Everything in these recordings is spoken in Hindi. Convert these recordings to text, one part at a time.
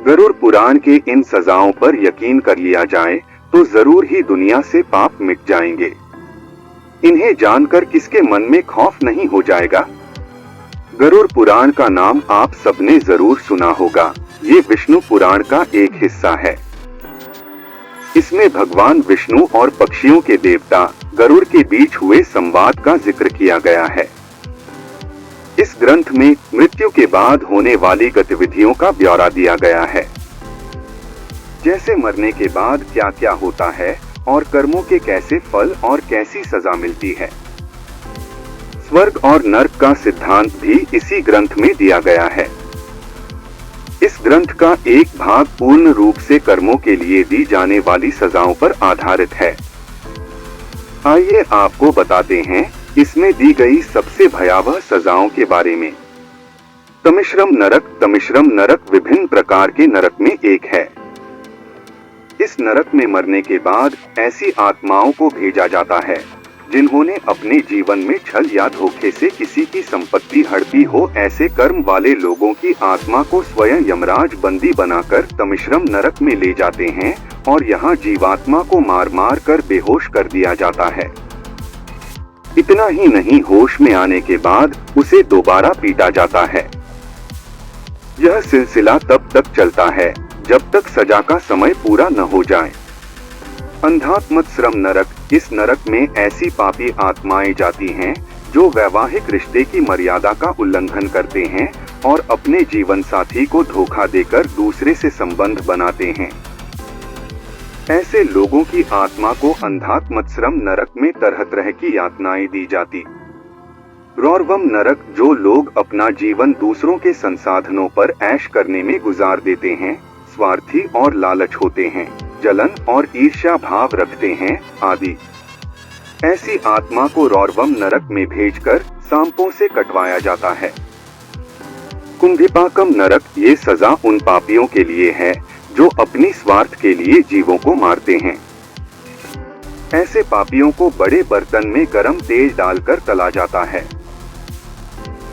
गरुड़ पुराण के इन सजाओं पर यकीन कर लिया जाए तो जरूर ही दुनिया से पाप मिट जाएंगे। इन्हें जानकर किसके मन में खौफ नहीं हो जाएगा। गरुड़ पुराण का नाम आप सबने जरूर सुना होगा। ये विष्णु पुराण का एक हिस्सा है। इसमें भगवान विष्णु और पक्षियों के देवता गरुड़ के बीच हुए संवाद का जिक्र किया गया है। इस ग्रंथ में मृत्यु के बाद होने वाली गतिविधियों का ब्यौरा दिया गया है, जैसे मरने के बाद क्या क्या होता है और कर्मों के कैसे फल और कैसी सजा मिलती है। स्वर्ग और नर्क का सिद्धांत भी इसी ग्रंथ में दिया गया है। इस ग्रंथ का एक भाग पूर्ण रूप से कर्मों के लिए दी जाने वाली सजाओं पर आधारित है। आइए आपको बताते हैं इसमें दी गई सबसे भयावह सजाओं के बारे में। तमिश्रम नरक विभिन्न प्रकार के नरक में एक है। इस नरक में मरने के बाद ऐसी आत्माओं को भेजा जाता है जिन्होंने अपने जीवन में छल या धोखे से किसी की संपत्ति हड़पी हो। ऐसे कर्म वाले लोगों की आत्मा को स्वयं यमराज बंदी बनाकर तमिश्रम नरक में ले जाते हैं और यहाँ जीवात्मा को मार मार कर बेहोश कर दिया जाता है। इतना ही नहीं, होश में आने के बाद उसे दोबारा पीटा जाता है। यह सिलसिला तब तक चलता है जब तक सजा का समय पूरा न हो जाए। अंधात्मश्रम नरक, इस नरक में ऐसी पापी आत्माएं जाती हैं जो वैवाहिक रिश्ते की मर्यादा का उल्लंघन करते हैं और अपने जीवन साथी को धोखा देकर दूसरे से संबंध बनाते हैं। ऐसे लोगों की आत्मा को अंधात्मश्रम नरक में तरह तरह की यातनाएं दी जाती। रौरवम नरक, जो लोग अपना जीवन दूसरों के संसाधनों पर ऐश करने में गुजार देते हैं, स्वार्थी और लालच होते हैं, जलन और ईर्ष्या भाव रखते हैं आदि। ऐसी आत्मा को रौरवम नरक में भेजकर सांपों से कटवाया जाता है। कुंभिपाकम नरक, ये सजा उन पापियों के लिए है जो अपनी स्वार्थ के लिए जीवों को मारते हैं। ऐसे पापियों को बड़े बर्तन में गरम तेल डालकर तला जाता है।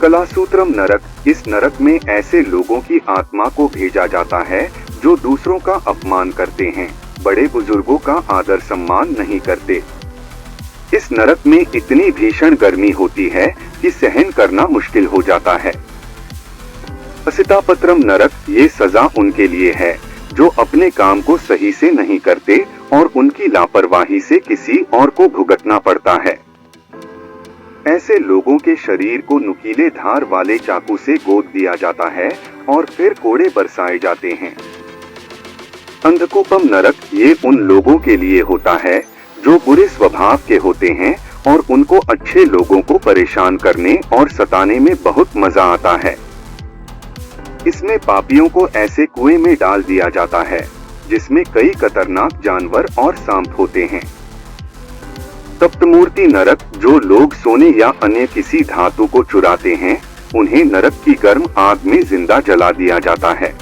कलासूत्रम नरक, इस नरक में ऐसे लोगों की आत्मा को भेजा जाता है जो दूसरों का अपमान करते हैं, बड़े बुजुर्गों का आदर सम्मान नहीं करते। इस नरक में इतनी भीषण गर्मी होती है कि सहन करना मुश्किल हो जाता है। असितापत्रम नरक, ये सजा उनके लिए है जो अपने काम को सही से नहीं करते और उनकी लापरवाही से किसी और को भुगतना पड़ता है। ऐसे लोगों के शरीर को नुकीले धार वाले चाकू से गोद दिया जाता है और फिर कोड़े बरसाए जाते हैं। अंधकूपम नरक, ये उन लोगों के लिए होता है जो बुरे स्वभाव के होते हैं और उनको अच्छे लोगों को परेशान करने और सताने में बहुत मजा आता है। इसमें पापियों को ऐसे कुएं में डाल दिया जाता है जिसमें कई खतरनाक जानवर और सांप होते हैं। तप्तमूर्ति नरक, जो लोग सोने या अन्य किसी धातु को चुराते हैं, उन्हें नरक की गर्म आग में जिंदा जला दिया जाता है।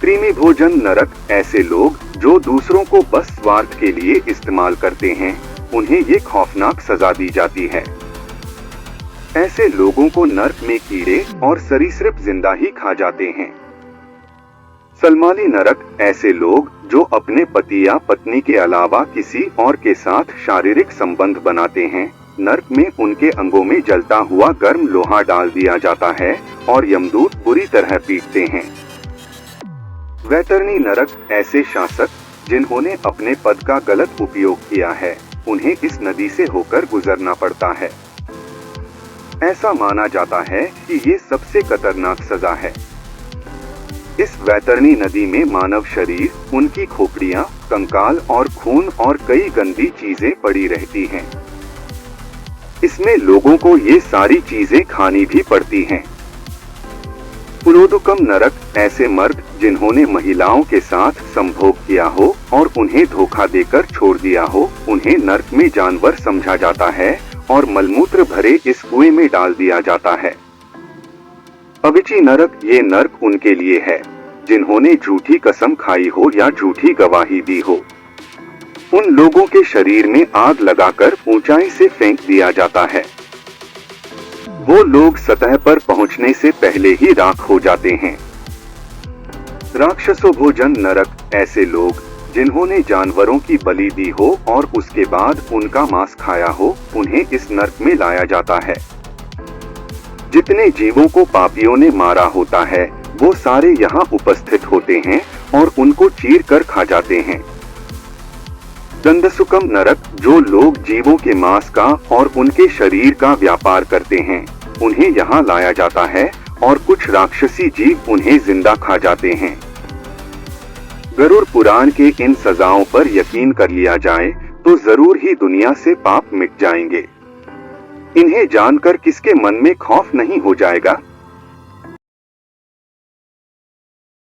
कृमि भोजन नरक, ऐसे लोग जो दूसरों को बस स्वार्थ के लिए इस्तेमाल करते हैं, उन्हें ये खौफनाक सजा दी जाती है। ऐसे लोगों को नर्क में कीड़े और सरीसृप जिंदा ही खा जाते हैं। सलमाली नरक, ऐसे लोग जो अपने पति या पत्नी के अलावा किसी और के साथ शारीरिक संबंध बनाते हैं, नर्क में उनके अंगों में जलता हुआ गर्म लोहा डाल दिया जाता है और यमदूत बुरी तरह पीटते हैं। वैतरणी नरक, ऐसे शासक जिन्होंने अपने पद का गलत उपयोग किया है, उन्हें इस नदी से होकर गुजरना पड़ता है। ऐसा माना जाता है कि ये सबसे खतरनाक सजा है। इस वैतरणी नदी में मानव शरीर, उनकी खोपड़ियां, कंकाल और खून और कई गंदी चीजें पड़ी रहती हैं। इसमें लोगों को ये सारी चीजें खानी भी पड़ती हैं। पुरोदुकम नरक, ऐसे मर्द जिन्होंने महिलाओं के साथ संभोग किया हो और उन्हें धोखा देकर छोड़ दिया हो, उन्हें नर्क में जानवर समझा जाता है और मलमूत्र भरे इस कुएं में डाल दिया जाता है। अविची नरक, ये नर्क उनके लिए है जिन्होंने झूठी कसम खाई हो या झूठी गवाही दी हो। उन लोगों के शरीर में आग लगाकर ऊंचाई से फेंक दिया जाता है। वो लोग सतह पर पहुंचने से पहले ही राख हो जाते हैं। राक्षसों भोजन नरक, ऐसे लोग जिन्होंने जानवरों की बलि दी हो और उसके बाद उनका मांस खाया हो, उन्हें इस नरक में लाया जाता है। जितने जीवों को पापियों ने मारा होता है वो सारे यहाँ उपस्थित होते हैं और उनको चीर कर खा जाते हैं। गंधसुकम नरक, जो लोग जीवों के मांस का और उनके शरीर का व्यापार करते हैं, उन्हें यहाँ लाया जाता है और कुछ राक्षसी जीव उन्हें जिंदा खा जाते हैं। गरुड़ पुराण के इन सजाओं पर यकीन कर लिया जाए तो जरूर ही दुनिया से पाप मिट जाएंगे। इन्हें जानकर किसके मन में खौफ नहीं हो जाएगा।